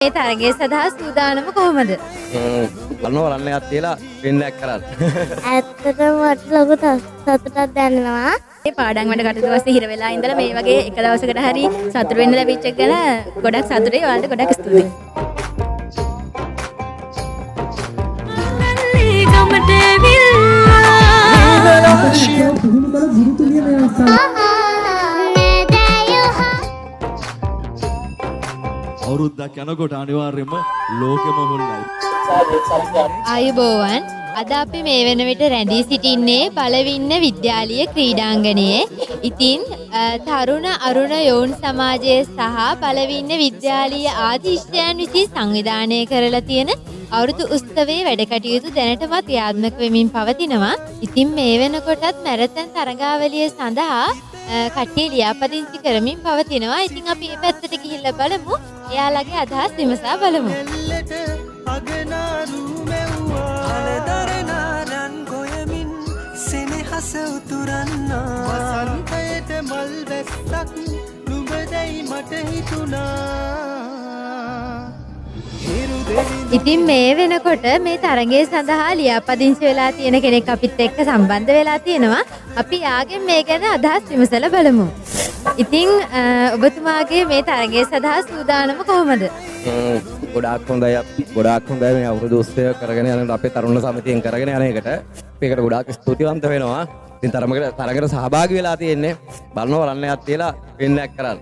මේ තරගය සඳහා සූදානම කොහොමද? බලන්නයක් තියලා වෙන්නයක් කරන්න. ඇත්තටම මට ලොකු සතුටක් දැනෙනවා. මේ පාඩම් වැඩ කටයුතු වස්සේ හිර වෙලා ඉඳලා මේ වගේ එක දවසකට හරි සතුට වෙන්න ලැබිච්ච එක ගැන ගොඩක් සතුටුයි. ඔයාලට ගොඩක් ස්තුතියි. අවුරුද්දක් යනකොට අනිවාර්යයෙන්ම ලෝකෙම හොල්ලයි. ආයුබෝවන්. අද අපි මේ වෙන විට රැඳී සිටින්නේ බලවින්න විද්‍යාලීය ක්‍රීඩාංගණයේ. ඉතින් තරුණ අරුණ යෝන් සමාජය සහ බලවින්න විද්‍යාලීය ආදිෂ්ඨයන් විසින් සංවිධානය කරලා තියෙන අවුරුදු උත්සවයේ වැඩ කටයුතු දැනටමත් ක්‍රියාත්මක වෙමින් පවතිනවා. ඉතින් මේ වෙනකොටත් මැරතන් තරගාවලිය සඳහා කට්ටිය ලියාපදිංචි කරමින් පවතිනවා. ඉතින් අපි මේ පැත්තට ගිහිල්ලා බලමු. එයාලගේ අදහස් විමසා බලමු. ඉතින් මේ වෙනකොට මේ තරගය සඳහා ලියාපදිංචි වෙලා තියෙන කෙනෙක් අපිත් එක්ක සම්බන්ධ වෙලා තියෙනවා. අපි යාගෙන් මේ ගැන අදහස් විමසලා බලමු. ඉතින් ඔබතුමාගේ මේ තරගය සඳහා සූදානම කොහොමද? ගොඩාක් හොඳයි මේ අවුරුදු උත්සවය කරගෙන යන අපේ තරුණ සමිතියෙන් කරගෙන යන එකට මේකට ගොඩාක් ස්තුතිවන්ත වෙනවා. ඉතින් තරගයට සහභාගී වෙලා තියෙන්නේ බලන්නයක් තියලා වෙන්නයක් කරන්න.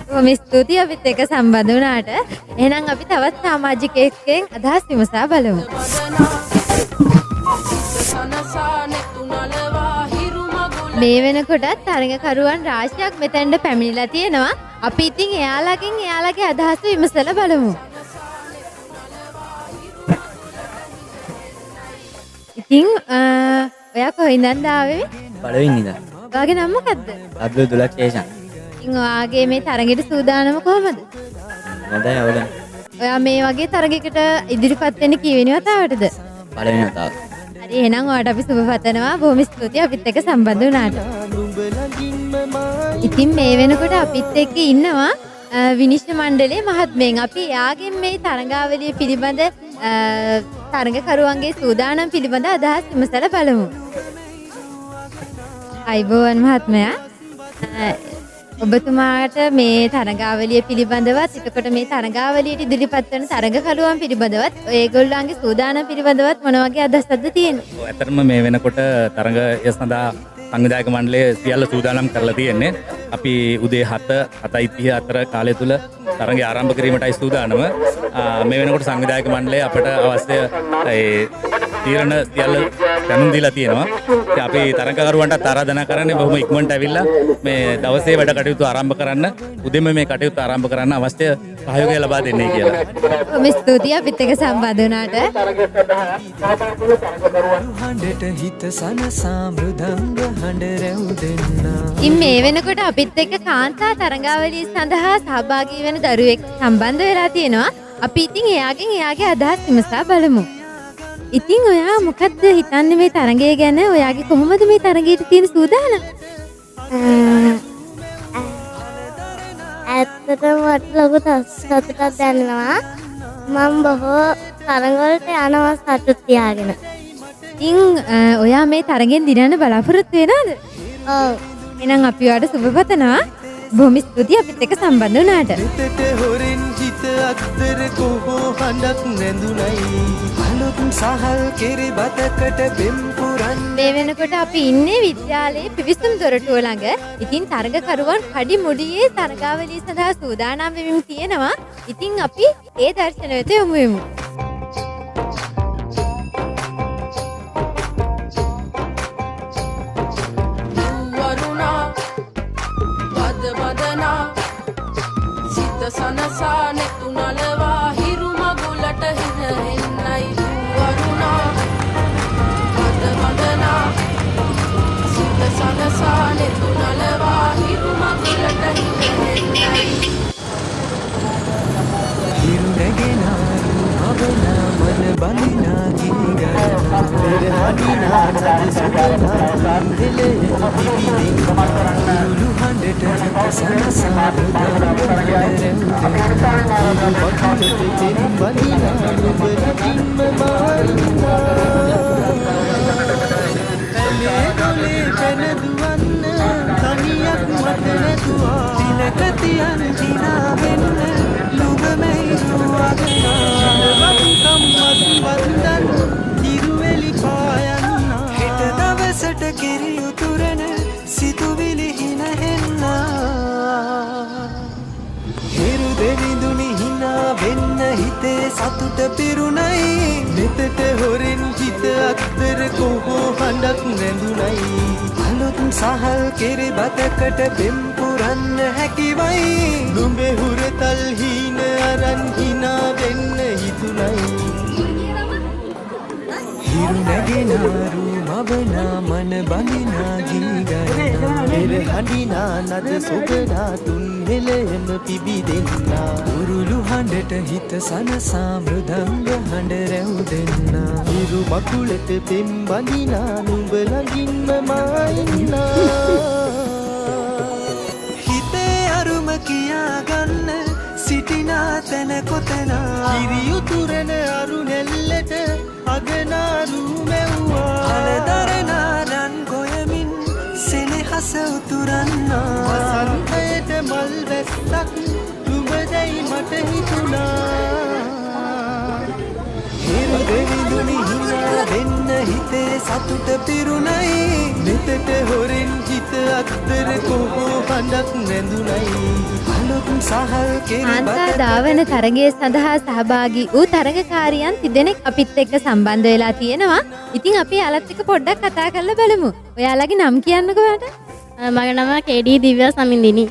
බොහොම ස්තුතියි අපිත් එක්ක සම්බන්ධ වුණාට. එහෙනම් අපි තවත් සමාජිකයෙක්ගෙන් අදහස් විමසා බලමු. මේ වෙනකොටත් තරගකරුවන් රාශියක් මෙතෙන්ට පැමිණිලා තියෙනවා. අපි ඉතින් එයාලගෙන් එයාලගේ අදහස් විමසලා බලමු. ඉතින් ඔයා කොහෙන්ද ආවේ? බලවින් ඉඳන්. ඔයාගේ නම මොකද්ද? අබ්දුල් දුලක්ෂේෂන්. ඉතින් ඔයාගේ මේ තරගෙට සූදානම කොහමද? හොඳයි අවුලන්. ඔයා මේ වගේ තරගයකට ඉදිරිපත් වෙන්න කීවෙනි වතාවටද? පළවෙනි වතාව. හරි එහෙනම් ඔයාට අපි සුබ පතනවා. බොහොම ස්තුතියි අපිත් එක්ක සම්බන්ධ වුණාට. ඉතින් මේ වෙනකොට අපිත් එක්ක ඉන්නවා විනිශ්චය මණ්ඩලයේ මහත්මයෙන්. අපි යාගෙන් මේ තරගාවලිය පිළිබඳ තරගකරුවන්ගේ සූදානම් පිළිබඳ අදහස් විමසලා බලමු. අයිබෝවන් මහත්මයා. ඔබතුමාට මේ තරගාවලිය පිළිබඳවත් එතකොට මේ තරගාවලියට ඉදිරිපත් වෙන තරගකරුවන් පිළිබඳවත් ඒගොල්ලන්ගේ සූදානම් පිළිබඳවත් මොන වගේ අදහසක්ද තියෙන්නේ? ඇත්තටම මේ වෙනකොට තරගය සඳහා සංවිධායක මණ්ඩලය සියල්ල සූදානම් කරලා තියෙන්නේ. අපි උදේ 7:30 අතර කාලය තුල තරගය ආරම්භ කිරීමටයි සූදානම. මේ වෙනකොට සංවිධායක මණ්ඩලය අපට අවශ්‍ය තීරණ සියල්ල දැනුම් දීලා තියෙනවා. ඉතින් අපි තරගකරුවන්ට ආරාධනා කරන්නේ බොහොම ඉක්මනට ඇවිල්ලා මේ දවසේ වැඩ කටයුතු ආරම්භ කරන්න, උදේම මේ කටයුතු ආරම්භ කරන්න අවශ්‍ය සහයෝගය ලබා දෙන්නේ කියලා. බොහොම ස්තුතියි අපිත් එක්ක සම්බන්ධ වුණාට. ඉතින් මේ වෙනකොට අපිත් එක්ක කාන්තා තරගාවලිය සඳහා සහභාගී වෙන දරුවෙක් සම්බන්ධ වෙලා තියෙනවා. අපි ඉතින් එයාගෙන් එයාගේ අදහස් විමසා බලමු. ඉතින් ඔයා මොකද්ද හිතන්නේ මේ තරගය ගැන? ඔයාගේ කොහොමද මේ තරගයට තියෙන සූදානම්? ඇත්තටම මට ලොකු සතුටක් දැනෙනවා. මම බොහෝ තරඟවලට යනවා සතුට තියාගෙන. ඉතින් ඔයා මේ තරගෙන් දිනන්න බලාපොරොත්තු වෙනවද? ඔව්. එහෙනම් අපි ඔයාට සුබ පතනවා. බොහොම ස්තුතියි අපිත් එක්ක සම්බන්ධ වුණාට. මේ වෙනකොට අපි ඉන්නේ විද්‍යාලයේ පිවිසුම් දොරටුව ළඟ. ඉතින් තරගකරුවන් කඩි මුඩියේ තරගාවලිය සඳහා සූදානම් වෙමින් තියෙනවා. ඉතින් අපි ඒ දර්ශන වෙත යමු වෙමු. සනසා නෙතු නලවා හිරු මගුලට හින එන්නයි වරුණා වද වදනා සිත සනසා නෙතු නලවා හිරු මගුලට හින එන්නයි හිරු නැගෙනාරු අවනා මන බලිනා ගිනිගා පෙරහදිනා නද සුදනා දෙලේ දිවිදින් කුළු හඬ හඬට හිත සනසා තිලකතියන් දිනාවෙන්න ලුබමැයිරුවගනා තිරුවෙලි පායන්නා හෙට දවසට කෙරි උතුරන සිතුවිලි හිනහෙන්නා හිරු දෙවිඳුනි හිනා වෙන්න හිතේ සතුට පිරුණයි නෙතට හොරෙන් හිත අත්තර කොහෝ හඬක් නැඳුනයි අලුත් සහල් කෙරි බතකට පෙම් පුරන්න හැකිවයි නුඹේ හුරතල් හීන අරන් හිනා වෙන්න හිතුනයි හිරු නැගෙනාරු මවනා මන බඳිනා ගීගනා පෙර හඬිනා නද සොබනා තුන් හෙළයම පිබිදෙන්නා උරුළු හඬට හිත සනසා මෘදංග හඬ රැව් දෙන්නා හිරු මකුලට පෙම් බඳිනා නුඹ ළඟින්ම මා ඉන්නා හිතේ අරුම කියාගන්න සිටිනා තැන කොතනා කිරි උතුරන අරු නෙල්ලට අගනාරු මැව්වා අලදරනා රන් ගොයමින් සෙනෙහස උතුරන්නා වසන්තයට මල් වැස්සක් නුඹදැයි මට හිතුණා හිරු දෙවිඳුනි හිනා වෙන්න හිතේ සතුට පිරුණයි නෙතට හොරෙන් හිත අත්තර කොහෝ හඬක් නැඳුනයි අලුත් සහල් කාන්තා ධාවන තරගය සඳහා සහභාගී වූ තරගකාරියන් තිදෙනෙක් අපිත් එක්ක සම්බන්ධ වෙලා තියෙනවා. ඉතින් අපි යාලත් එක්ක පොඩ්ඩක් කතා කරලා බලමු. ඔයාලගේ නම් කියන්නකෝ මට. මගේ නම කේඩී දිව්‍යා සමින්දිනි.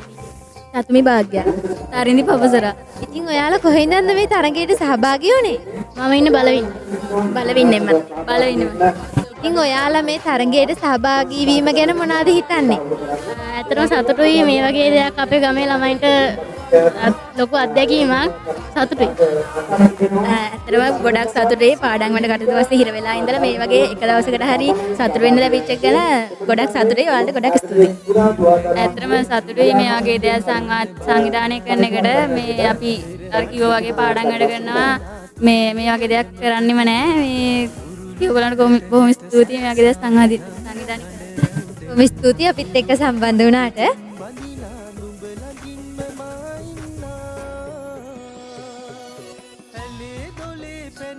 චතුමි භාග්‍යා. තාරින්දි පවසරා. ඉතින් ඔයාලා කොහේ ඉඳන්ද මේ තරගයට සහභාගී වුනේ? මම ඉන්නේ බලවින්නෙම. ඉතින් ඔයාලා මේ තරගයට සහභාගී වීම ගැන මොනවද හිතන්නේ? ඇත්තටම සතුටුයි මේ වගේ දෙයක් අපේ ගමේ ළමයින්ට ලොකු අත්දැකීමක් සතුටුයි. ඇත්තටම ගොඩක් සතුටුයි පාඩම් වල කටයුතු වස්සේ හිර වෙලා ඉඳලා මේ වගේ එක දවසකට හරි සතුට වෙන්න ලැබිච්ච එක ගැන ගොඩක් සතුටුයි. ඔයාලට ගොඩක් ස්තුතියි. ඇත්තටම සතුටුයි මේ වගේ දෙයක් සංවිධානය කරන එකට. මේ අපි අර කිව්වා වගේ පාඩම් වැඩ කරනවා මේ වගේ දෙයක් කරන්නෙම නෑ. මේ ඔයගොල්ලන්ට බොහොම ස්තුතියි මේ වගේ දෙයක් සංවිධානය කරන්න. බොහොම ස්තුතියි අපිත් එක්ක සම්බන්ධ වුණාට.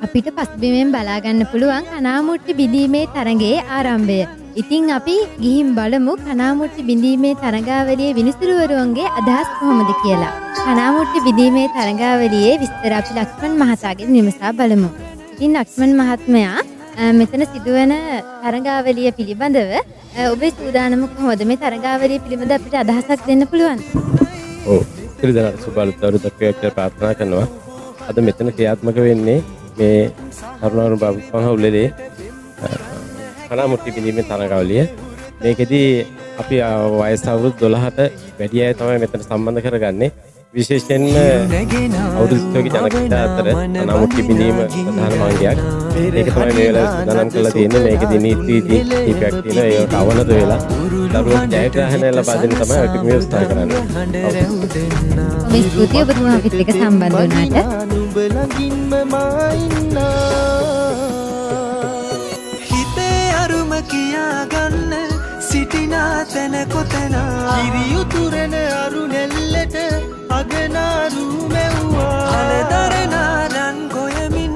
අපිට පසුබිමෙන් බලා ගන්න පුළුවන් කනාමුට්ටි බිඳීමේ තරගයේ ආරම්භය. ඉතින් අපි ගිහින් බලමු කනාමුට්ටි බිඳීමේ තරගාවලියේ විනිසුරුවරුන්ගේ අදහස් කොහොමද කියලා. කනාමුට්ටි බිඳීමේ තරගාවලියේ විස්තර අපි ලක්ෂ්මන් මහතාගෙන් විමසා බලමු. ඉතින් ලක්ෂ්මන් මහත්මයා මෙතන සිදුවන තරගාවලිය පිළිබඳව ඔබේ සූදානම කොහොමද? මේ තරගාවලිය පිළිබඳ අපිට අදහසක් දෙන්න පුළුවන්ද? ඔව්. පිළිදෙනාට සුබ අලුත් අවුරුද්දක් වේවා ප්‍රාර්ථනා කරනවා. අද මෙතන ක්‍රියාත්මක වෙන්නේ මේ තරුණ බබුන් හවුලේ කනාමුට්ටි බිඳීමේ තරගාවලිය. මේකෙදී අපි වයස අවුරුදු 12ට වැඩි අය තමයි මෙතන සම්බන්ධ කරගන්නේ. විශේෂයෙන්ම අවුරුද්දක ජනකීය අතර කනාමුට්ටි බිඳීම ප්‍රධාන මාර්ගයක්. ඒක තමයි මේ වෙලාවේ සූදානම් කරලා තියෙන්නේ. මේකෙදී නීති කීපයක් තියෙනවා. ඒක අවනත වෙලා දරුවෝ ජයග්‍රහණය ලබා දෙන්න තමයි අපි මේ උත්සාහ කරන්නේ. මේ ස්තුතිය ඔබතුමා අපිත් එක්ක සම්බන්ධ වුණාට. හිතේ අරුම කියාගන්න සිටිනා තැන කොතනා කිරි උතුරන අරු නෙල්ලට අගනාරු මැව්වා අලදරනා රන් ගොයමින්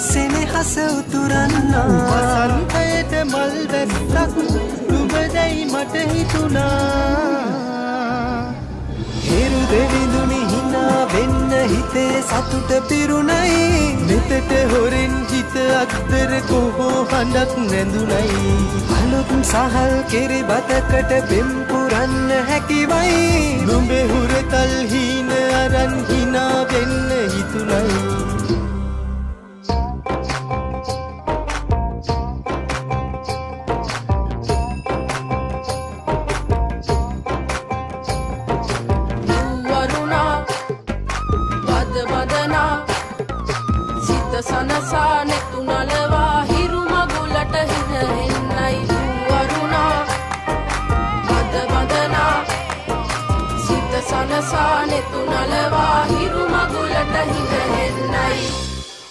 සෙනෙහස උතුරන්නා වසන්තයට මල් වැස්සක් නුඹදැයි මට හිතුණා හිරු දෙවිඳුනි හිනා වෙන්න හිතේ සතුට පිරුණයි නෙතට හොරෙන් හිත අත්තර කොහෝ හඬක් නැඳුනයි අලුත් සහල් කෙරි බතකට පෙම් පුරන්න හැකිවයි නුඹේ හුරතල් හීන අරන් හිනා වෙන්න හිතුණයි සනසා නෙතු නලවා හිරු මගුලට හින එන්නයි වරුණා බද බදනා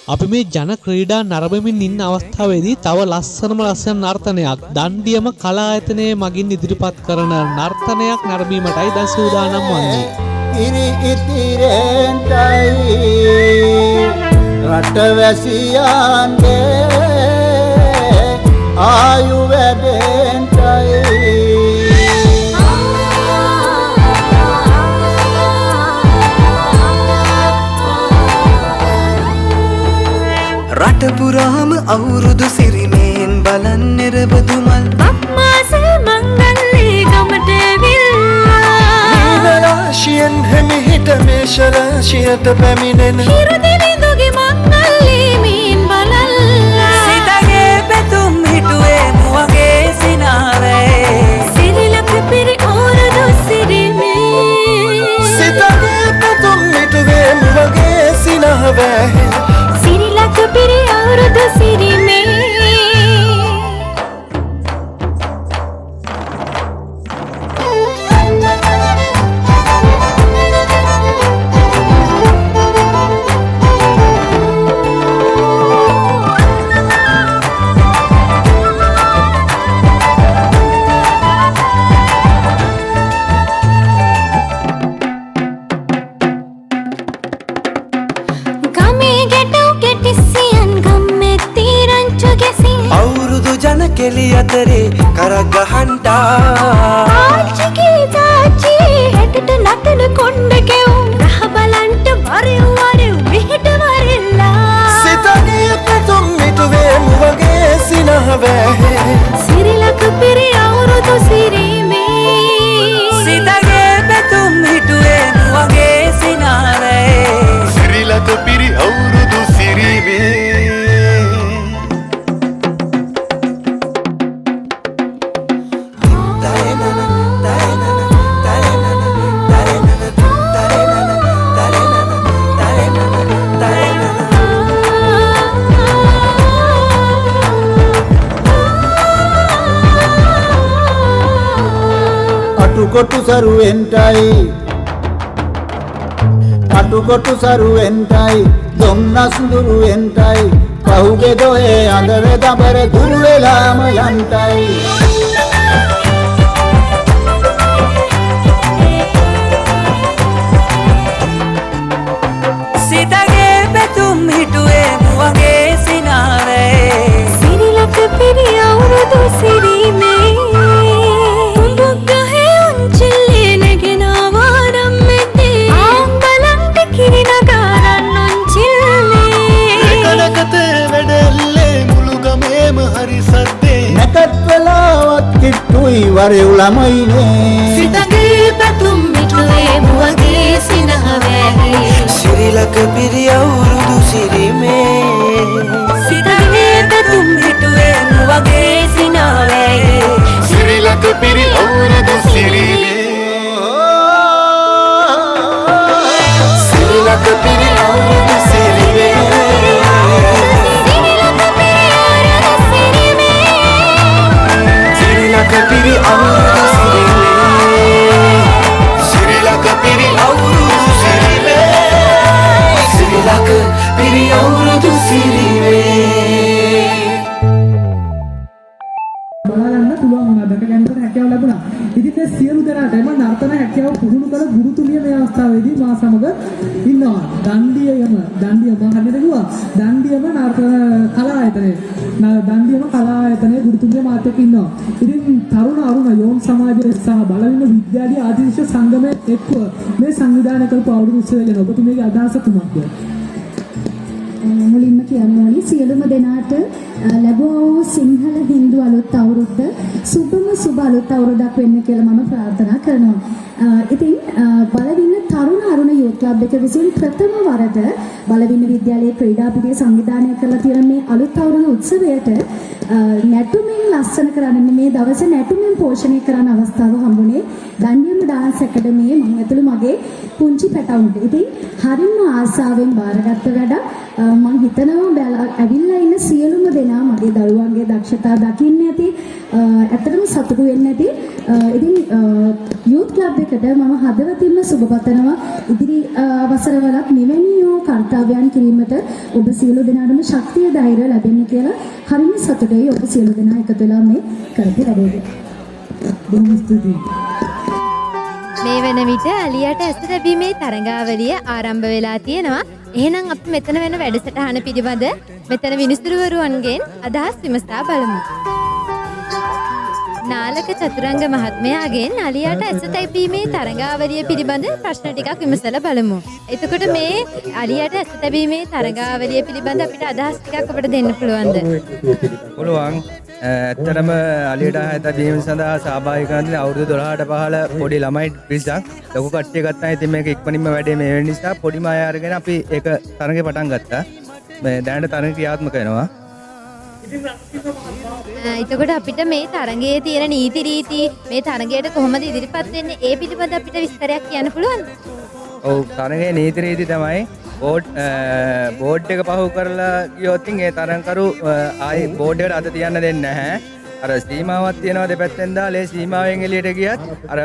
අපි මේ ජන ක්‍රීඩා නරඹමින් ඉන්න අවස්ථාවේදී තව ලස්සන නර්තනයක් දණ්ඩියම කලා ආයතනයේ මගින් ඉදිරිපත් කරන නර්තනයක් නරඹීමටයි දැන් සූදානම් වන්නේ. ඉරි ඉතිරෙන්ටයි රටවැසියන්ගේ ආයු වැඩෙන්ටයි රට පුරාම අවුරුදු සිරිමෙන් බලන් නිරබදුමල් අප්මාසල් මංගල්ලේ ගමට ඇවිල්ලා රාශියෙන් හැමිහිට මේෂ රාශියට පැමිණෙන හිරුදිවිඳුගේ මංගල්ලේ මීන් බලල්ලා සිතගේ පැතුම් හිටුවේ මුවගේ සිනාවේ සිරිලක පිරි අවුරුදු සිරිමේ සිතගේ පැතුම් හිටුවේ මුවගේ සිනාවේ සිරිලක පිරි අවුරුදු සිරිමේ කෙලි අතරේ කරක් ගහන්ටා ආච්චිගේ තාච්චි හැටට නටන කොණ්ඩ කෙවුම් රහ බලන්ට වරෙව් වරෙව් මෙහෙට වරෙල්ලා සිතගේ පැතුම් මිටුවේ මුවගේ සිනහවේ සිරිලක පිරි අවුරුදු සිරිමේ සිතගේ පැතුම් හිටුවේ මුවගේ සිනාවේ සිරිලක පිරි අවුරුදු සිරිමේ අටුකොටු සරුවෙන්ටයි දොම්නස් දුරුවෙන්ටයි පහුගේ දොයේ අඳර දබර දුරු වෙලාම යන්ටයි සිතගේ පැතුම් හිටුවේ මුවගේ සිනාවේ සිරිලක පිරි අවුරුදු සිරිමේ නැකත්වලාවත් කිට්ටුයි වරෙව් ළමයිනේ සිතගේ පැතුම් මිටුවේ මුවගේ සිනහවේ සිරිලක පිරි අවුරුදු සිරිමේ සිතගේ පැතුම් මිටුවේ මුවගේ සිනහවේ සිරිලක පිරි අවුරුදු සිරිමේ සිරිලක පිරි අවුරුදු සිරිමේ පිරි අවුරුදු සිරිමේ සිරිලක පිරි අවුරුදු සිරිමේ සිරිලක පිරි අවුරුදු සිරිමේ බලන්න පුළුවන් වුණා දැක ගන්නට හැකියාව ලැබුණා. ඉතින් මේ සියලු දෙනාට එම නර්තන හැකියාව පුහුණු කළ ගුරුතුමිය මේ අවස්ථාවේදී මා සමග ඉන්නවා. දණ්ඩියම මම හරියට දණ්ඩියම නර්තන කලා ආයතනයේ දණ්ඩියම කලා ආයතනයේ ගුරුතුමිය මාත් එක්ක ඉන්නවා. ඉතින් තරුණ අරුණ යෝන් සමාජයේ සහ බලවින විද්‍යාලය ආදිශ සංගමයේ එක්ව මේ සංවිධානය කරපු අවුරුදු උත්සවය ගැන ඔබතුමීගේ අදහස කුමක්ද? මුලින්ම කියන්න ඕනි සියලුම දෙනාට ලැබුවා සිංහල හින්දු අලුත් අවුරුද්ද සුබ අලුත් අවුරුද්දක් වෙන්න කියලා මම ප්‍රාර්ථනා කරනවා. ඉතින් බලවින තරුණ අරුණ යූත් ක්ලබ් එක විසින් ප්‍රථම වරට බලවින විද්‍යාලයේ ක්‍රීඩා පිටිය සංවිධානය කරලා තියෙන මේ අලුත් අවුරුදු උත්සවයට නැටුමින් ලස්සන කරන්න මේ දවසේ නැටුමින් පෝෂණය කරන අවස්ථාව හම්බුනේ දණ්ඩියම ඩාන්ස් ඇකඩමියේ මම ඇතුළු මගේ පුංචි පැටවුන්ට. ඉතින් හරිම ආසාවෙන් බාරගත්ත වැඩ මම හිතනවා ඇවිල්ලා ඉන්න සියලුම දෙනා මගේ දරුවන්ගේ දක්ෂතා දකින්න ඇති. ඇත්තටම සතුටු වෙන්න ඇති. ඉතින් යූත් ක්ලබ් එකට මම හදවතින්ම සුබ පතනවා. ඉදිරි අවසරවලත් මෙවැනි වූ කර්තව්‍යයන් කිරීමට ඔබ සියලු දෙනාටම ශක්තිය ධෛර්යය ලැබෙන්න කියලා හරිම සතුටුයි ඔබ සියලු දෙනා එකතු වෙලා මේ කරපු වැඩේට. බොහොම ස්තුතියි. මේ වන විට අලියට ඇස තැබීමේ තරඟාවලිය ආරම්භ වෙලා තියෙනවා. එහෙනම් අපි මෙතන වෙන වැඩසටහන පිළිබඳ මෙතන විනිසුරුවරුන්ගෙන් අදහස් විමසා බලමු. නාලක චතුරංග මහත්මයාගෙන් අලියට ඇස තැබීමේ තරඟාවලිය පිළිබඳ ප්‍රශ්න ටිකක් විමසලා බලමු. එතකොට මේ අලියට ඇස තැබීමේ තරඟාවලිය පිළිබඳ අපිට අදහස් ටිකක් අපිට දෙන්න පුළුවන්ද? පුළුවන්. ඇත්තටම අලියට තැබීම සඳහා සහභාගී කරන අවුරුදු 12ට පහළ පොඩි ළමයි පිරිසක් ලොකු කට්ටිය ගත්තා. ඉතින් මේක ඉක්මනින්ම වැඩේ මේ වෙන නිසා පොඩිම අය අරගෙන අපි ඒක තරඟේ පටන් ගත්තා. මේ දැනට තරඟ ක්‍රියාත්මක වෙනවා. එතකොට අපිට මේ තරඟයේ තියෙන නීති රීති මේ තරඟයට කොහොමද ඉදිරිපත් වෙන්නේ ඒ පිළිබඳ අපිට විස්තරයක් කියන්න පුළුවන්ද? ඔව් තරඟයේ නීති රීති තමයි බෝඩ් එක පහු කරලා ගියොත් ඒ තරඟකරු ආයි බෝඩ් එකට අත තියන්න දෙන්නේ නැහැ. අර සීමාවක් තියෙනවා දෙපැත්තෙන් දාලා ඒ සීමාවෙන් එළියට ගියත් අර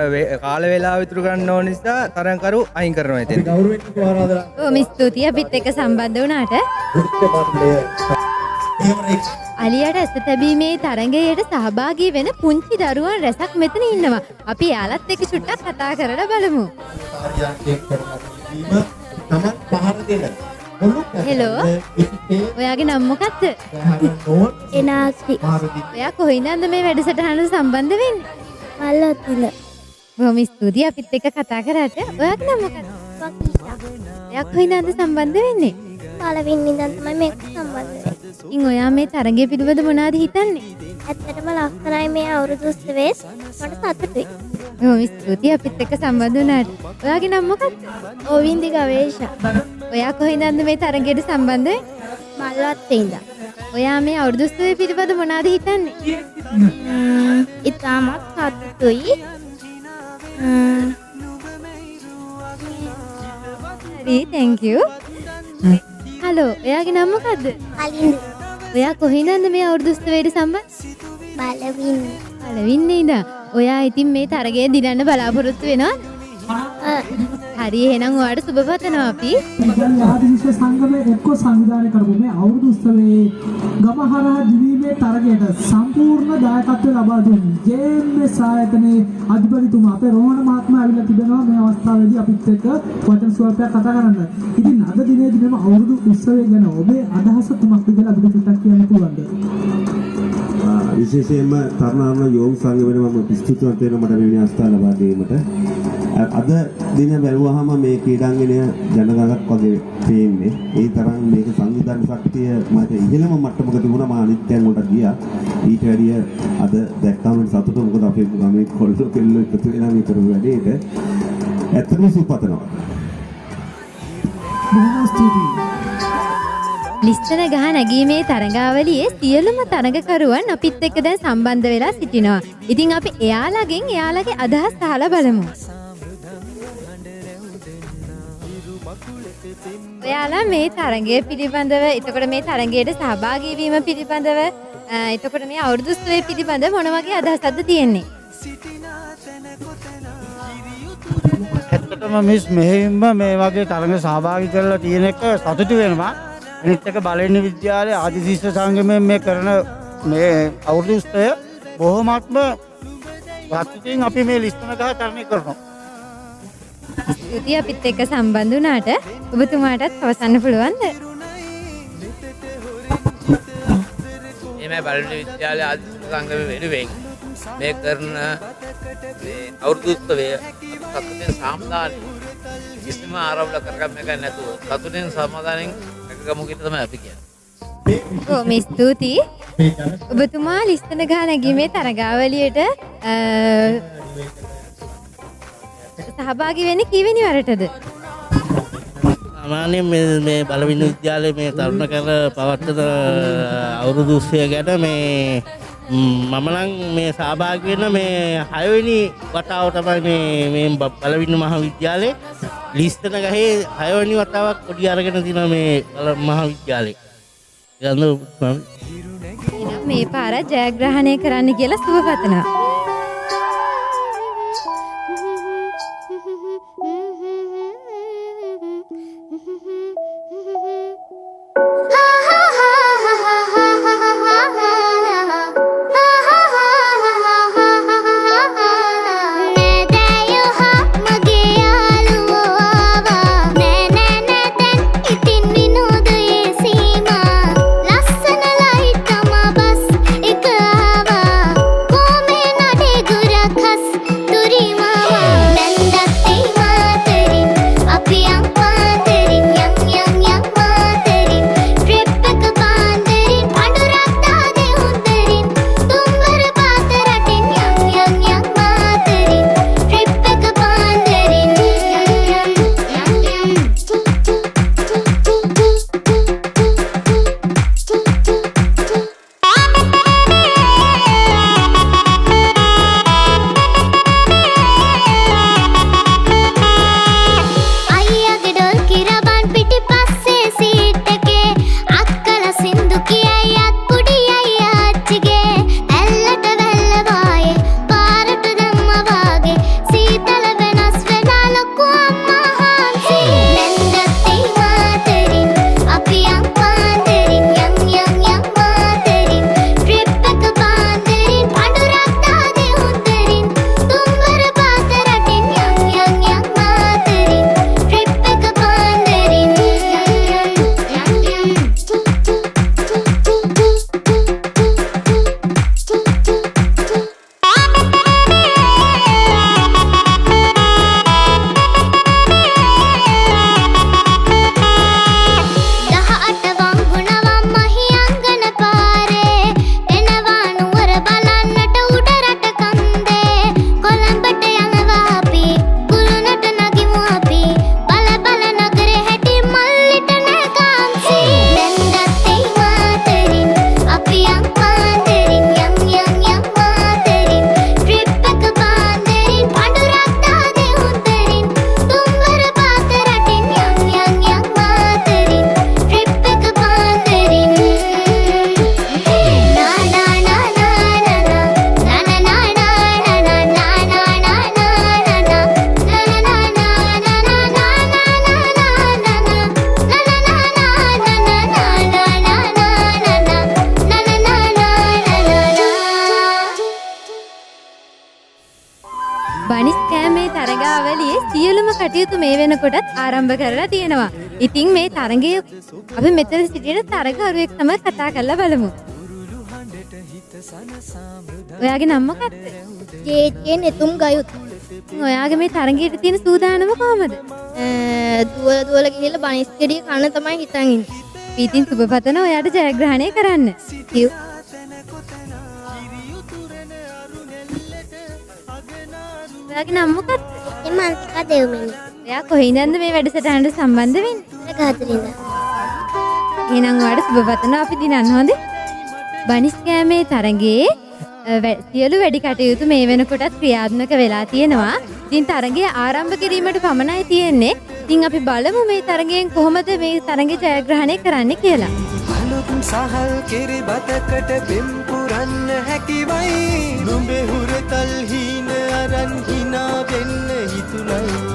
කාල වේලාව ඉතුරු ගන්න ඕන නිසා තරඟකරු අයින් කරනවා ඉතින්. ඔව් ස්තුතියි අපිත් එක්ක සම්බන්ධ වුණාට. අලියට ඇස තැබීමේ තරඟයට සහභාගී වෙන පුංචි දරුවන් රැසක් මෙතන ඉන්නවා. අපි යාලත් එක්ක චුට්ටක් කතා කරලා බලමු. හෙලෝ. ඔයාගේ නම මොකක්ද? එනාස්ටි. ඔයා කොහින්ද මේ වැඩසටහනට සම්බන්ධ වෙන්නේ? මල්ලොත්තුල. බොහොම ස්තුතියි අපිත් එක්ක කතා කරාට. ඔයාගේ නම මොකක්ද? වකීෂා. ඔයා කොහින්ද සම්බන්ධ වෙන්නේ? පළවෙනි ඉඳන් තමයි මේක සම්බන්ධ වෙන්නේ. ඉතින් ඔයා මේ තරගය පිළිබඳ මොනවද හිතන්නේ? ඇත්තටම ලස්සනයි මේ අවුරුදු උත්සවයේ මට සතුටුයි. බොහොම ස්තුතියි අපිත් එක්ක සම්බන්ධ වුණාට. ඔයාගේ නම මොකක්ද? ඕවින්දි ගවේෂා. ඔයා කොහින්ද මේ තරගයට සම්බන්ධ වෙන්නේ? මල්වත්තේ ඉඳන්. ඔයා මේ අවුරුදු උත්සවය පිළිබඳ මොනවද හිතන්නේ? ඉතාමත් සතුටුයි. හරි thank you. හලෝ ඔයාගේ නම මොකද්ද? අලින්ද. ඔයා කොහින්ද මේ අවුරුදු උත්සවයට සම්බන්ධ? බලවින්න ඉඳන්. ඔයා ඉතින් මේ තරගය දිනන්න බලාපොරොත්තු වෙනවද? හරි එහෙනම් ඔයාට සුබ පතනවා අපි. දැන් ආදිවිශ්ව සංගමයේ එක්ක සංවිධානය කරපු මේ අවුරුදු උත්සවයේ ගමහරහා දිවීමේ තරගයට සම්පූර්ණ දායකත්වය ලබා දුන්නේ ජේ.එම්.එස් ආයතනයේ අධිපතිතුමා අපේ රෝහණ මහත්මයා අවිලා තිබෙනවා මේ අවස්ථාවේදී අපිත් එක්ක වචන ස්වල්පයක් කතා කරන්න. ඉතින් අද දිනේදී මෙම අවුරුදු උත්සවය ගැන ඔබේ අදහස කුමක්ද කියලා අපිට චුට්ටක් කියන්න පුළුවන්ද? විශේෂයෙන්ම තරුණ යෝග සංගමයේ මම ස්තුතිවන්ත වෙනවා මට මෙවැනි අවස්ථාව ලබා දීමට. අද දින බැලුවාම මේ ක්‍රීඩාංගණය ජනගහනක් වගේ පේන්නේ. ඒ තරම් මේක සංවිධානය ශක්තිය මට ඉහළම මට්ටමක තිබුණා. මම අනිත්‍යයන් වලට ගියා. ඊට වැඩිය අද දැක්කම සතුටු මොකද අපේ ගමේ කොල්ලෝ කෙල්ලෝ එකතු වෙලා මේ කරපු වැඩේට ඇත්තටම සුපතනවා. බොහොම ස්තුතියි. ලිස්තන ගහ නැගීමේ තරඟාවලියේ සියලුම තරඟකරුවන් අපිත් එක්ක දැන් සම්බන්ධ වෙලා සිටිනවා. ඉතින් අපි එයාලගෙන් එයාලගේ අදහස් අහලා බලමු. ඔයාලා මේ තරඟය පිළිබඳව එතකොට මේ තරඟයට සහභාගී වීම පිළිබඳව එතකොට මේ අවුරුදු උත්සවය පිළිබඳ මොන වගේ අදහසක්ද තියෙන්නේ? ඇත්තටම මිස් මෙහෙම මේ වගේ තරඟ සහභාගී කරලා තියෙන එක සතුටු වෙනවා. අනිත් එක බලෙන්න විද්‍යාලයේ ආදිශිෂ්‍ය සංගමයෙන් මේ කරන මේ අවුරුදු උත්සවය බොහොමත්ම වාස්තුතින් අපි මේ ලිස්තන ගහ තරණය කරනවා. ස්තුතියි අපිත් එක්ක සම්බන්ධ වුණාට ඔබතුමාටත් පවසන්න පුළුවන්ද? මේ බලෙන්න විද්‍යාලයේ ආදිශිෂ්‍ය සංගමයේ වෙනුවෙන් මේ කරන මේ අවුරුදු උත්සවය සතුටින් සාමදානෙ කිසිම ආරවුල කරගන්න එක නැතුව සතුටින් සමාදානෙන් ගමු කියලා තමයි අපි කියන්නේ. ඔව් මේ ස්තුතියි. ඔබතුමා ලිස්තන ගහ නැගීමේ තරඟාවලියට සහභාගී වෙන්නේ කීවෙනි වරටද? සාමාන්‍යයෙන් මේ බලවින්න විද්‍යාලයේ මේ තරුණ කර පවත්වන අවුරුදු උත්සවය ගැන මේ මම නම් මේ සහභාගී වෙන මේ 6 වෙනි වතාව තමයි මේ බලවින්න මහාවිද්‍යාලයේ ලිස්තන ගහේ 6 වෙනි වතාවක් පොඩි අරගෙන තිනවා මේ මහාවිද්‍යාලේ. මේ පාර ජයග්‍රහණය කරන්න කියලා සුබ පතනවා. සියලුම කටයුතු මේ වෙනකොටත් ආරම්භ කරලා තියෙනවා. ඉතින් මේ තරඟය අපි මෙතන සිටින තරඟකරුවෙක් තමයි කතා කරලා බලමු. ඔයාගේ නම මොකක්ද? ජේ නෙතුම් ගයුත්. ඔයාගේ මේ තරඟයට තියෙන සූදානම කොහමද? දුවල ගිහිල්ලා බනිස් ගෙඩිය කන්න තමයි හිතන් ඉන්නේ. ඉතින් සුබපතන ඔයාට ජයග්‍රහණය කරන්න. ඔයාගේ නම මොකක්ද? මන්තිකා දෙව්මිනි. එයා කොහේඳන්ද මේ වැඩසටහනට සම්බන්ධ වෙන්නේ? ගාතරින්ද. එහෙනම් ඔයාට සුබපතනවා අපි දිනන්න හොඳේ. බනිස් කෑමේ තරඟයේ සියලු වැඩි කටයුතු මේ වෙනකොටත් ක්‍රියාත්මක වෙලා තියෙනවා. ඉතින් තරඟය ආරම්භ කිරීමට පමණයි තියෙන්නේ. ඉතින් අපි බලමු මේ තරඟයෙන් කොහොමද මේ තරඟය ජයග්‍රහණය කරන්න කියලා. අලුත් සහල් කෙරි බතකට පෙම් පුරන්න හැකිවයි. නුඹේ හුරතල් හීන අරන් හිනා වෙන්න හිතුණයි.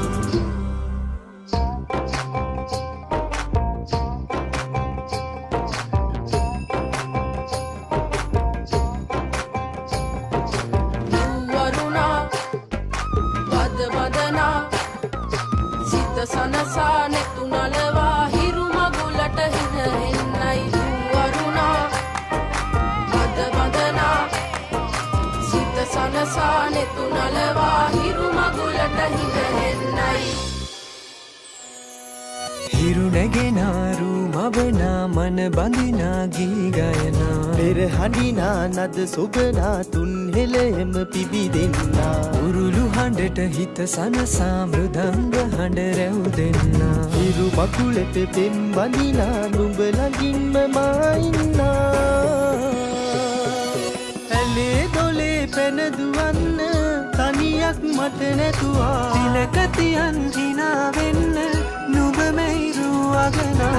සනසා නෙතු නලවා හිරු මගුලට හින එන්නයි වරුණා බද බදනා සිත සනසා නෙතු නලවා හිරු මගුලට හින එන්නයි හිරු නැගෙනාරු මවනා මන බඳිනා ගී ගයනා පෙර හඬිනා නද සොබනා තුන් හෙළෙම පිබිදෙන්නා උරුළු හඬට හිත සනසා මෘදංග හඬ රැව් දෙන්නා හිරු මකුලට පෙම් බඳිනා නුඹ ළඟින්ම මා ඉන්නා ඇලේ දොලේ පැන දුවන්න තනියක් මට නැතුවා තිලක තියන් හිනා වෙන්න නුඹ මෙයිරු අගනා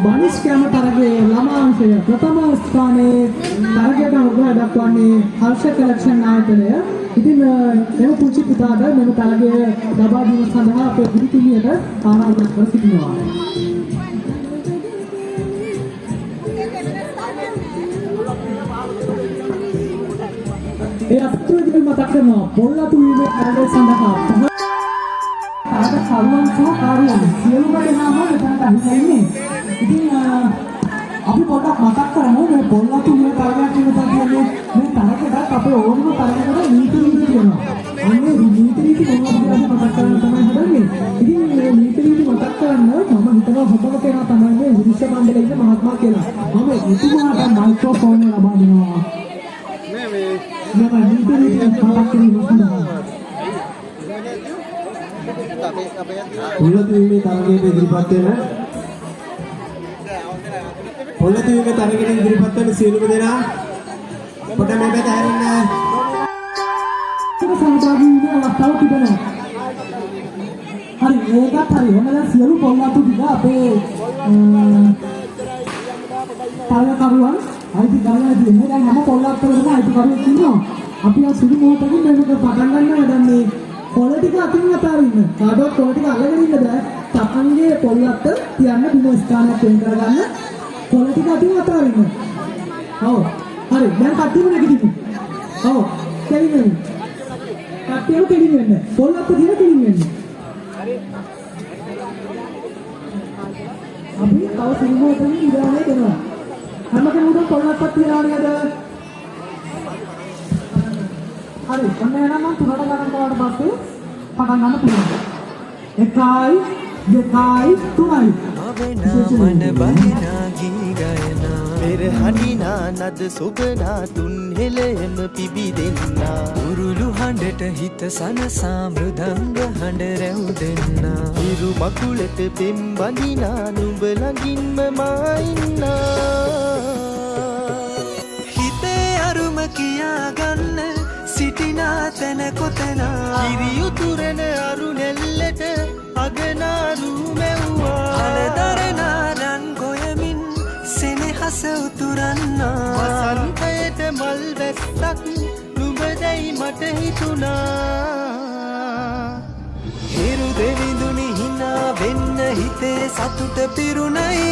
බනිස් කැම තරගයේ ළමාංශය ප්‍රථම ස්ථානයේ තරගයට උගා දක්වන්නේ හර්ෂ කලෙක්ෂන් ආයතනය. ඉතින් එම පුංචි පුතාට මෙම තරගය ලබා දීම සඳහා අපේ ගුරුතුමියට ආරාධනා කර සිටිනවා. ඒ අපතුලදී මතක් කරනවා පොල්ලතු වීමේ තරගය සඳහා තරග කරුවන් සහ කාර්යයන් සියලුම දෙනාම මෙතනට අහිමි වෙන්නේ. ඉතින් අපි පොඩ්ඩක් මතක් කරමු මේ පොල්ලතු වීමේ තරගයක් කියනවා කියන්නේ මේ තරගයට අපේ ඕනම තරගයකට නීති රීති තියෙනවා. අන්නේ නීති රීති මොනවද කියලා මතක් කරගන්න තමයි හදන්නේ. ඉතින් මේ නීති රීති මතක් කරන්න මම හිතනවා හොඳම කෙනා තමයි මේ විනිශ්චය මණ්ඩලයේ ඉන්න මහත්මයා කියලා. මම එතුමාට මයික්‍රොෆෝන් එක ලබා දෙනවා. මේ නීති රීති මතක් කිරීම සඳහා පොල්ලතු වීමේ තරගයට ඉදිරිපත් වෙන පොල්ලතු වීමේ තරගයට ඉදිරිපත් වෙන සියලුම දෙනා පොඩ මේ පැත්ත හැරෙන්න. සහභාගී වෙන අවස්ථාව තිබෙනවා. හරි ඒකත් හරි. එහෙනම් සියලු පොල්ලතු ටික අපේ තරගකරුවන් අයිති ගාලා තියෙනවා. දැන් හැම පොල්ලත්වලම අයිතිකරුවෙක් ඉන්නවා. අපි ආ සුදු මොහොතකින් මේක පටන් ගන්නවා. දැන් මේ පොළ ටික අතින් අතාරින්න. කාටවත් පොළ ටික අල්ලගෙන ඉන්න බෑ. තමන්ගේ පොල්ලත් තියන්න බිම ස්ථානයක් වෙන් කරගන්න. පොළ ටික අතින් අතාරින්න. ඔව්. හරි. දැන් කට්ටියම නැගිටින්න. ඔව්. කෙලින් කට්ටියම කෙලින් වෙන්න. පොල්ලත් දින කෙලින් වෙන්න. හරි. අපි තව සුදු මොහොතකින් ඉඳලා දෙනවා. හැම කෙනෙකුටම පොල්ලත් තියනවා නේද? හරි. ඔන්න එහෙනම් මම තුනට ගණන් කරාට පස්සේ පටන් ගන්න පුළුවන්. 1 2 3 මන බහිනා ගී ගයනා පෙරහඬිනා නද සොබනා තුන් හෙළෙම පිබිදෙන්නා උරුළු හඬට හිත සනසා මෘදංග හඬ රැවුදෙන්නා ඉරු මකුලට පෙම් බඳිනා නුඹ ළඟින්ම මා ඉන්නා හිතේ අරුම කියා ගන්න සිටිනා තැන කොතනා කිරියුතුරන අරු නෙල්ලට අගනාරු මෙව්වා හලදරනාරන් ගොයමින් සෙනෙහස උතුරන්නා වසන්තයට මල් වැස්සක් නුඹදැයි මට හිතුනා හිරු දෙවිඳුනි හිනා වෙන්න හිතේ සතුට පිරුණයි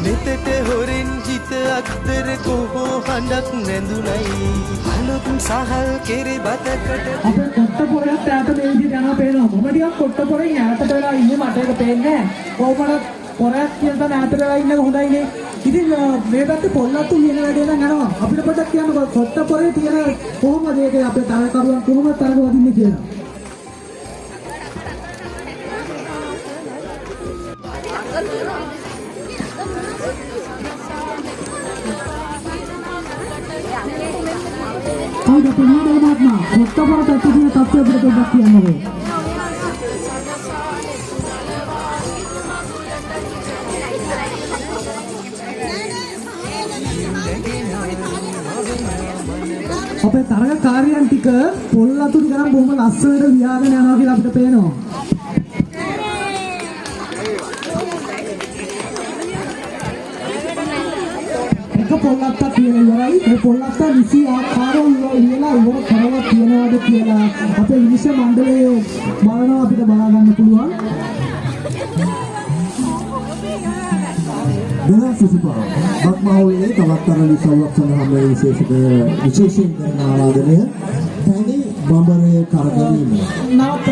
මෙතට හොරෙන් හිත අත්තර කොහෝ හඬක් නැඳුනයි අලුත් සහල් කෙරි බතකට අපේ කොට්ටපොරයක් ඈත මේ විදිහට යනවා පේනවා. මම ටිකක් කොට්ටපොරෙන් ඈතට වෙලා ඉන්නේ මට ඒක පේන්නේ නැහැ. කොහොමද පොරයක් කියන තැන ඈතට වෙලා ඉන්න එක හොඳයිනේ. ඉතින් මේ පැත්තේ පොල්ලත්තු කියන වැඩේ නම් යනවා. අපිට පොඩ්ඩක් කියන්න කොට්ටපොරේ තියෙන කොහොමද ඒක අපේ තරගකරුවන් කොහොමද තරග වදින්නේ කියලා. Ada penyanyi makna, Oktober tertuju tapi berbeda kiamat. අපේ තරගකාරයන් ටික පොල්ලතු ටික නම් බොහොම ලස්සනට වියාගෙන යනවා කියලා අපිට පේනවා. එක පොල්ලත්ත කියලා ඉවරයි. මේ පොල්ලත්ත නිසි ආකාරව ඉවරලා ඉවර කරලා තියනවාද කියලා අපේ විනිශ්චය මණ්ඩලය බලනවා අපිට බලා ගන්න පුළුවන්. දෙනා සුසුපා බක්මහුවේ තවත් තරණි සංරක්ෂණ හමුවේ විශේෂයෙන් කරන ආරාධනය තනි බඹරේ කරගැනීම. නවත්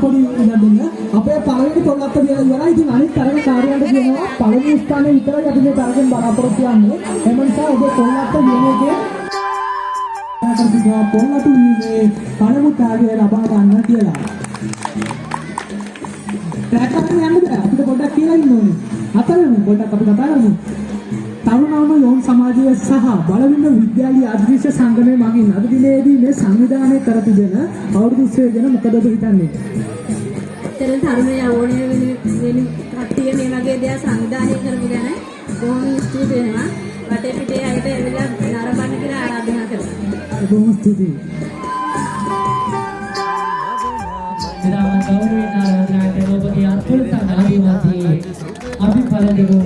පොඩි ඉඳන් අපේ පළවෙනි පොල්ලත්ත කියලා ඉවරයි. ඉතින් අනිත් තරග කාර්යයන්ට කියනවා පළවෙනි ස්ථානයේ විතරයි අපි මේ තරගෙන් බලාපොරොත්තු වෙන්නේ. ඒ නිසා ඔබේ පොල්ලත්ත විනෝදයේ පොල්ලතු වීමේ පළමු කාර්යය ලබා ගන්න කියලා. ට්‍රැක් එකක් යන්න බෑ. අපිට පොඩ්ඩක් කියලා ඉන්න ඕනේ. අතරම පොඩ්ඩක් අපි කතා කරමු. තරුණ යෝන් සමාජය සහ බලවින්න විද්‍යාලීය අධිශිෂ්‍ය සංගමයේ මගින් අද දිනේදී මේ සංවිධානය කර තිබෙන අවුරුදු උත්සවය ගැන මොකද ඔබ හිතන්නේ? තරුණ යෝනය වෙන කට්ටිය මේ වගේ දේවල් සංවිධානය කරපු ගැන බොහොම ස්තුති වෙනවා. වටේ පිටේ අයිට එවිලා නරඹන්න කියලා ආරාධනා කරනවා. බොහොම ස්තුතියි. විරාම ගෞරවයෙන් ආරාධනා කරන ඔබගේ අත්පොළ ආදිවාසී අපි පළදෙමු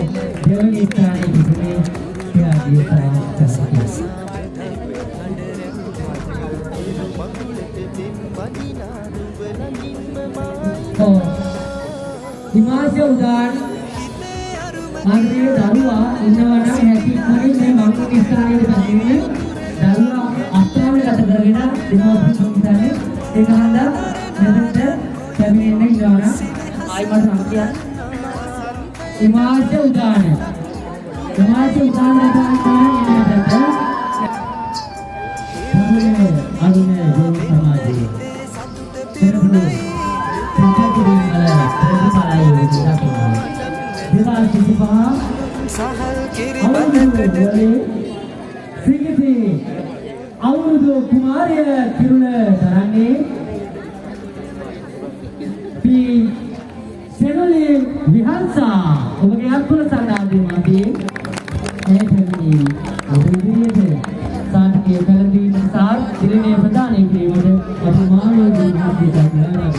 දෙවනි ස්ථානයේ ඉන්නේ ත්‍යාගී හිමාංශ උදාන ආන්දරේ දරුවා ඉන්නවා නම් හැටි මොනින් මේ මංගල ස්ථානයේ තමයි දරුවා අස්ථානගත කරගෙන දෙමෝපිය සංවිධානයේ ඒක හන්දා මෙතනට පැමිණෙන්න ඉන්නවා ආයිමත් සම්පියන් හිමාංශ උදාන තමයි එන්නට අනුනේ යෝන් සමාජයේ පෙරබුදු සංකල්පවල ප්‍රතිඵලයි විදිහට දේවාල කිසිපා සහල් කිරිබදකට සිගිති අවුරුදු කුමාරය කිරුළ දරන්නේ පී සෙනලි විහංසා ඔබගේ අත්පොළ සන්නාදී මාදී එතනදී ඔබේ සාන්තිය කලදී සාර් දිනේ ප්‍රදානය කිරීමට අපි මානව ජීවිතය ගන්නවා.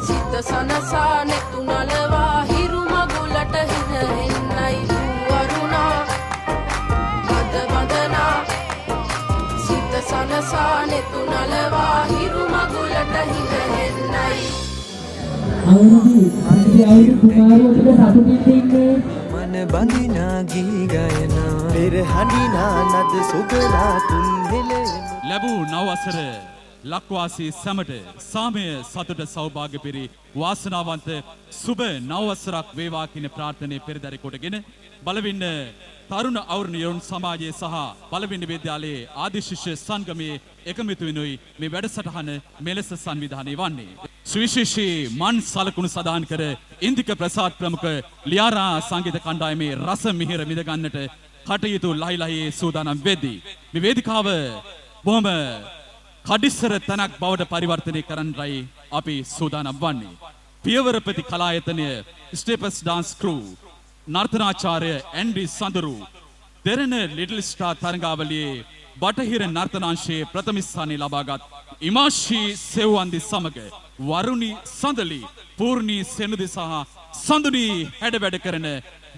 සිත සනසා නෙතුනලවා හිරු මගුලට හිනෙන්නයි වරුණා බද බදනා සිත සනසා නෙතුනලවා හිරු මගුලට හිනෙන්නයි අවුරුදු කුමාරයෙකුට සතුටින් ඉන්නේ මන බඳිනා ගී ගයනා පෙර හඬිනා නද සුබලා තුන් හෙළෙන ලැබූ නව වසර ලක්වාසී සැමට සාමය සතුට සෞභාග්‍ය පිරි වාසනාවන්ත සුබ නව වසරක් වේවා කියන ප්‍රාර්ථනාවේ පෙරදරි කොටගෙන බලවින්න තරුණ අවුරුණ යෝන් සමාජයේ සහ බලවින්න විද්‍යාලයේ ආදිශිෂ්‍ය සංගමයේ එකමිතු වෙනුයි මේ වැඩසටහන මෙලෙස සංවිධානය වන්නේ. සුවිශේෂී මන් සලකුණු සදාන් කර ඉන්දික ප්‍රසාද් ප්‍රමුඛ ලියාරා සංගීත කණ්ඩායමේ රස මිහිර විඳ ගන්නට කටයුතු ලහිලහියේ සූදානම් වෙද්දී මේ වේදිකාව බොහොම කඩිස්සර තැනක් බවට පරිවර්තනය කරන්නයි අපි සූදානම් වන්නේ. පියවරපති කලායතනය ස්ටේපස් ඩාන්ස් ක්‍රූ නර්තනාචාර්ය ඇන්ඩි සඳරු දෙරණ ලිටල් ස්ටාර් තරඟාවලියේ බටහිර නර්තනාංශයේ ප්‍රථම ස්ථානය ලබාගත් ඉමාෂී සෙව්වන්දි සමග වරුණි සඳලි පූර්ණි සෙනුදි සහ සඳුනි හැඩවැඩ කරන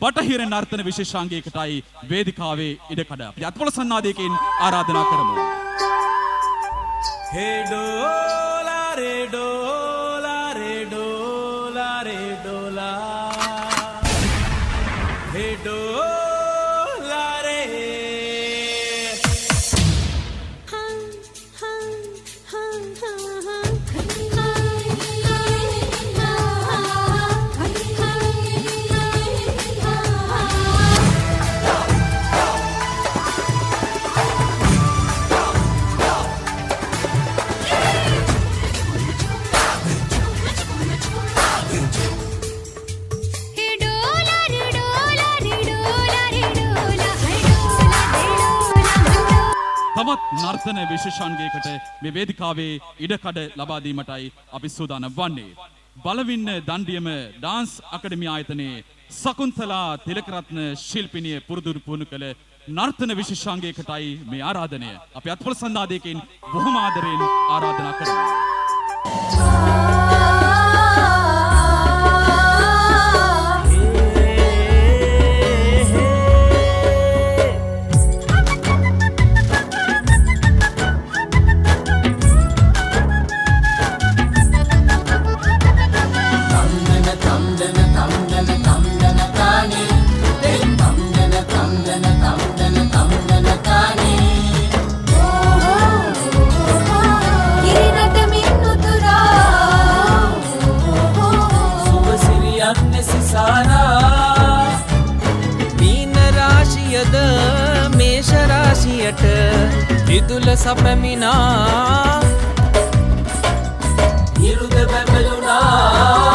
බටහිර නර්තන විශේෂාංගයකටයි වේදිකාවේ ඉඩකඩ අපි අත්පොළ සන්නාදයකින් ආරාධනා කරමු. Hey dola re dola re dola re dola Hey dola re තවත් නර්තන විශේෂාංගයකට මේ වේදිකාවේ ඉඩකඩ ලබා දීමටයි අපි සූදානම් වන්නේ. බලවින්න දණ්ඩියම ඩාන්ස් අකාඩමි ආයතනයේ සකුන්තලා තිලකරත්න ශිල්පිනිය පුරුදු පුහුණු කළ නර්තන විශේෂාංගයකටයි මේ ආරාධනය. අපි අත්පොළ සන්නාදයකින් බොහොම ආදරයෙන් ආරාධනා කරමු. ඉදුල සපැමිනා ඉරුද පැපලුනා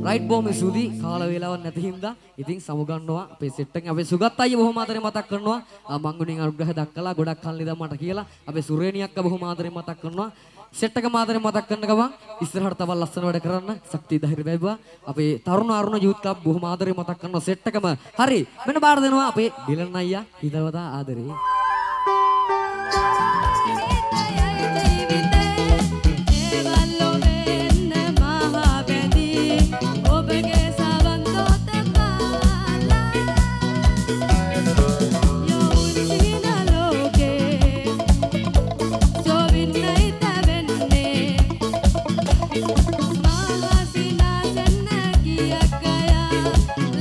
රයිට් බොහොම ස්තුතියි කාල වේලාවක් නැති හින්දා ඉතින් සමුගන්නවා අපේ සෙට් එකෙන් අපේ සුගත් අයියා බොහොම ආදරෙන් මතක් කරනවා මංගුණින් අනුග්‍රහ දක්කලා ගොඩක් කල් ඉඳන් මට කියලා අපේ සුරේණි අක්කා බොහොම ආදරෙන් මතක් කරනවා සෙට් එක මාදරෙන් මතක් කරන ගමන් ඉස්සරහට තව ලස්සන වැඩ කරන්න ශක්තිය ධෛර්ය ලැබුවා අපේ තරුණ අරුණ යූත් ක්ලබ් බොහොම ආදරෙන් මතක් කරනවා සෙට් එකම හරි මෙන්න බාර දෙනවා අපේ ඩිලන් අයියා හිතවතා ආදරේ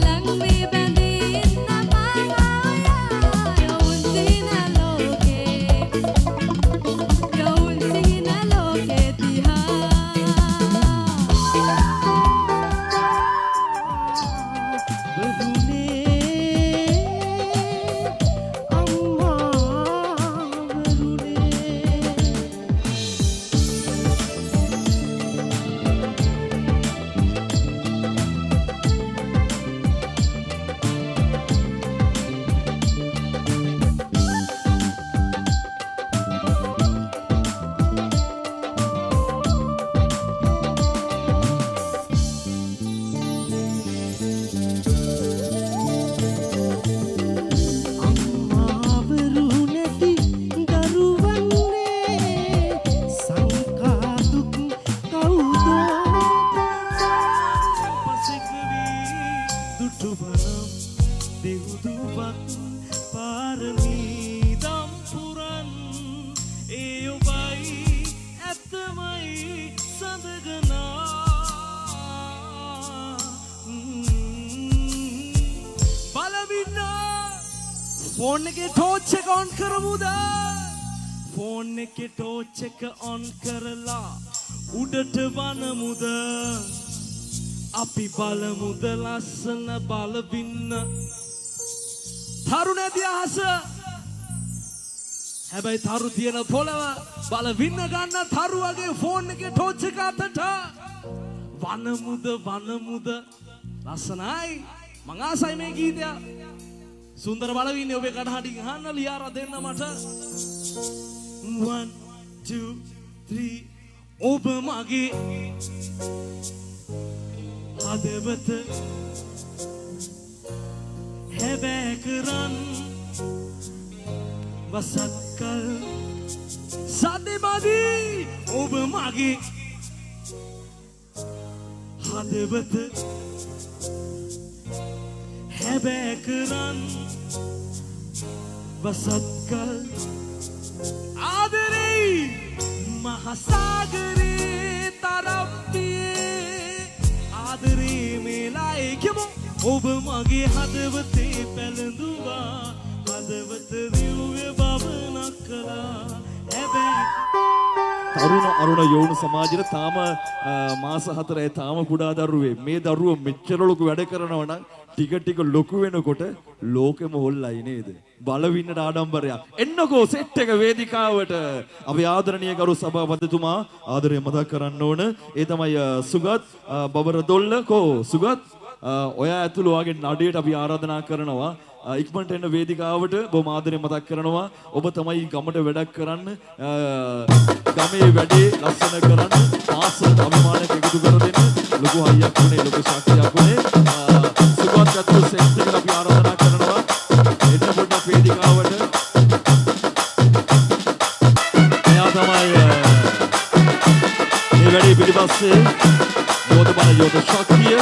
Lang mi bandi na mahaya, yung di na දුටුවනම් දෙව්දුවත් පාරමී දම් පුරන් ඒ ඔබයි ඇත්තමයි සඳගනා බලවින්න ෆෝන් එකේ ටෝච් එක ඔන් කරමුද ෆෝන් එකේ ටෝච් එක ඔන් කරලා උඩට වනමුද අපි බලමුද ලස්සන බලවින්න තරු නැති අහස හැබැයි තරු තියෙන පොළව බලවින්න ගන්න තරු වගේ ෆෝන් එකේ ටෝච් එක අතට වනමුද ලස්සනයි මං ආසයි මේ ගීතය සුන්දර බලවින්නේ ඔබේ කඩහඬින් අහන්න ලියාර දෙන්න මට 1 2 3 ඔබ මගේ හදවත හැබෑ කරන් වසත්කල් සදෙමදි ඔබ මගේ හදවත හැබෑ කරන් වසත්කල් ආදරේ මහසාගරේ තරප්පියේ ආදරේ මේලායි කියමු ඔබ මගේ හදවතේ පැලඳුවා හදවත දිව්‍ය බවනක් කළා හැබැයි තරුණ අරුණ යෝන සමාජයේ තාම මාස 4 තාම කුඩා දරුවේ මේ දරුවෝ මෙච්චර ලොකු වැඩ කරනවා නම් ටික ලොකු වෙනකොට ලෝකෙම හොල්ලයි නේද බලවින්නට ආඩම්බරයක් එන්නකෝ සෙට් එක වේදිකාවට අපි ආදරණීය ගරු සභාපතිතුමා ආදරය මතක් කරන්න ඕන ඒ තමයි සුගත් බබරදොල්ල කෝ සුගත් ඔයා ඇතුළු වාගේ නඩේට අපි ආරාධනා කරනවා ඉක්මනට එන්න වේදිකාවට බොහොම ආදරෙන් මතක් කරනවා ඔබ තමයි ගමට වැඩක් කරන්න ගමේ වැඩේ ලස්සන කරන්න මාස අභිමානයක් එකතු කර දෙන්න ලොකු හයියක් උනේ ලොකු ශක්තියක් උනේ සුගත් ඇතුළු සෙට් එකට අපි ආරාධනා කරනවා එන්න පොඩ්ඩක් වේදිකාවට එයා තමයි මේ වැඩේ පිටිපස්සේ යෝධ ශක්තිය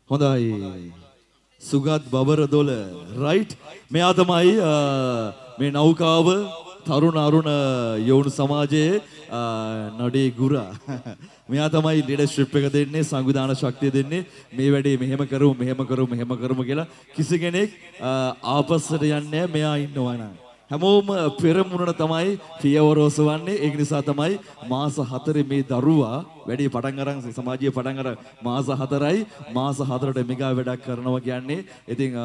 හොඳයි සුගත් බබරදොල රයිට් මෙයා තමයි මේ නෞකාව තරුණ අරුණ යෝන සමාජයේ නඩේ ගුරා මෙයා තමයි ලීඩර්ෂිප් එක දෙන්නේ සංවිධාන ශක්තිය දෙන්නේ මේ වැඩේ මෙහෙම කරමු කියලා කිසි කෙනෙක් ආපස්සට යන්නේ මෙයා ඉන්නවා නම් හැමෝම පෙරමුණට තමයි පියවරෝස වන්නේ ඒක නිසා තමයි මාස 4 මේ දරුවා වැඩි පටන් අරන් සමාජීය පටන් අර මාස 4යි මාස 4ට මෙගා වැඩක් කරනවා කියන්නේ ඉතින්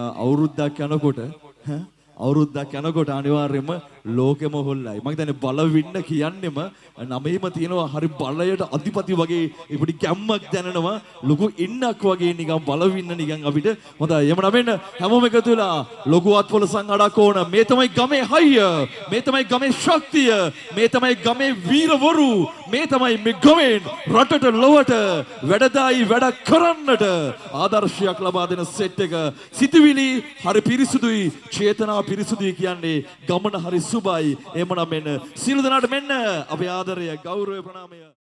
අවුරුද්දක් යනකොට අනිවාර්යයෙන්ම ලෝකෙම හොල්ලයි මම හිතන්නේ බලවින්න කියන්නෙම නමේම තියෙනවා හරි බලයට අධිපති වගේ ඉපිටි කැම්මක් දැනෙනවා ලොකු ඉන්නක් වගේ නිකන් බලවින්න නිකන් අපිට හොඳයි එමු නමෙන්න හැමෝම එකතු වෙලා ලොකු අත්පොළ සංගඩක් ඕන මේ තමයි ගමේ හයිය මේ තමයි ගමේ ශක්තිය මේ තමයි ගමේ වීරවරු මේ තමයි මේ ගමෙන් රටට ලොවට වැඩදායි වැඩ කරන්නට ආදර්ශයක් ලබා දෙන සෙට් එක සිතුවිලි හරි පිරිසුදුයි චේතනා පිරිසුදුයි කියන්නේ ගමන හරි සුබයි එමනම් මෙන්න සියලු දෙනාට මෙන්න අපේ ආදරය ගෞරවය ප්‍රණාමය